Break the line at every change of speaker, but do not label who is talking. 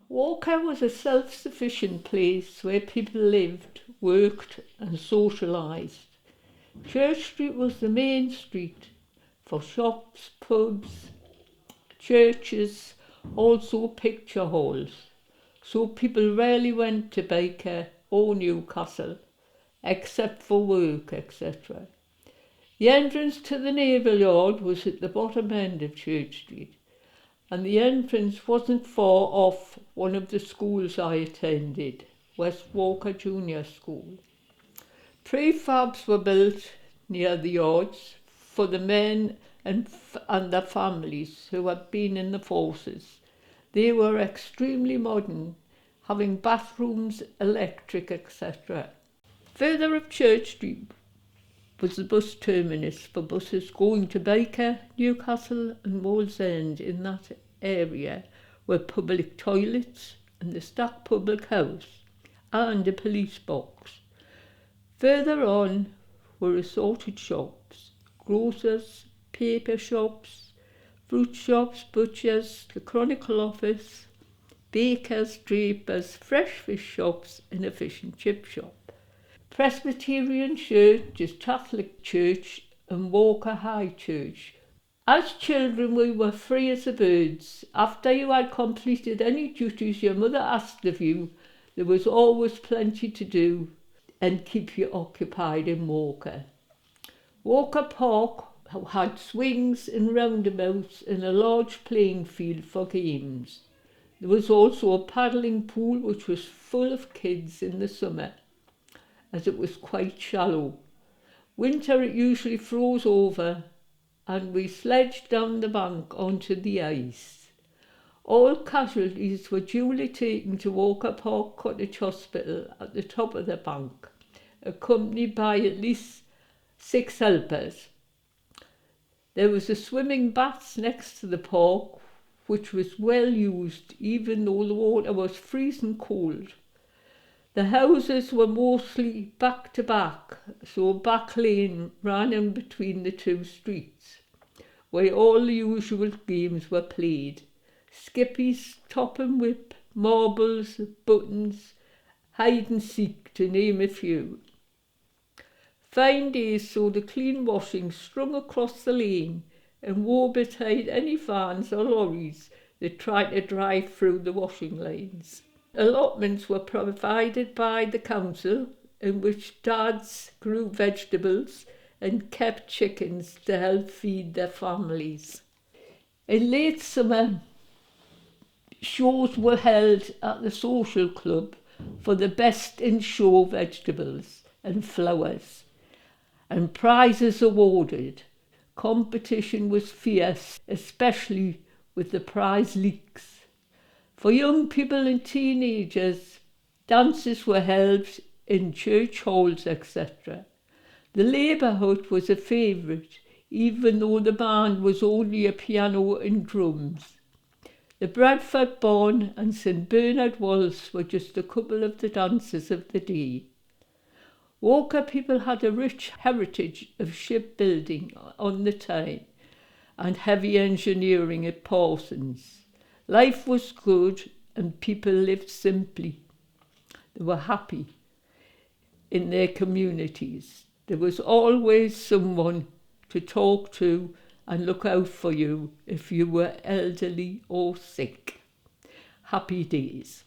Walker was a self-sufficient place where people lived, worked and socialised. Church Street was the main street for shops, pubs, churches, also picture halls. So people rarely went to Baker or Newcastle, except for work, etc. The entrance to the Naval Yard was at the bottom end of Church Street, and the entrance wasn't far off one of the schools I attended, West Walker Junior School. Prefabs were built near the yards for the men and their families who had been in the forces. They were extremely modern, having bathrooms, electric, etc. Further up Church Street was the bus terminus for buses going to Baker, Newcastle and Wallsend. In that area were public toilets and the Stack Public House and a police box. Further on were assorted shops, grocers, paper shops, fruit shops, butchers, the Chronicle office, bakers, drapers, fresh fish shops and a fish and chip shop. Presbyterian Church is Catholic Church and Walker High Church. As children we were free as the birds. After you had completed any duties your mother asked of you, there was always plenty to do and keep you occupied in Walker. Walker Park had swings and roundabouts and a large playing field for games. There was also a paddling pool which was full of kids in the summer, as it was quite shallow. Winter it usually froze over and we sledged down the bank onto the ice. All casualties were duly taken to Walker Park Cottage Hospital at the top of the bank, accompanied by at least 6 helpers. There was a swimming baths next to the park, which was well used even though the water was freezing cold. The houses were mostly back to back, so a back lane ran in between the two streets, where all the usual games were played. Skippies, top and whip, marbles, buttons, hide and seek, to name a few. Fine days saw the clean washing strung across the lane and woe betide any vans or lorries that tried to drive through the washing lanes. Allotments were provided by the council in which dads grew vegetables and kept chickens to help feed their families. In late summer, shows were held at the social club for the best in show vegetables and flowers, and prizes awarded. Competition was fierce, especially with the prize leaks. For young people and teenagers, dances were held in church halls, etc. The Labour Hut was a favourite, even though the band was only a piano and drums. The Bradford Barn and St Bernard Waltz were just a couple of the dances of the day. Walker people had a rich heritage of shipbuilding on the Tyne and heavy engineering at Parsons. Life was good and people lived simply. They were happy in their communities. There was always someone to talk to and look out for you if you were elderly or sick. Happy days.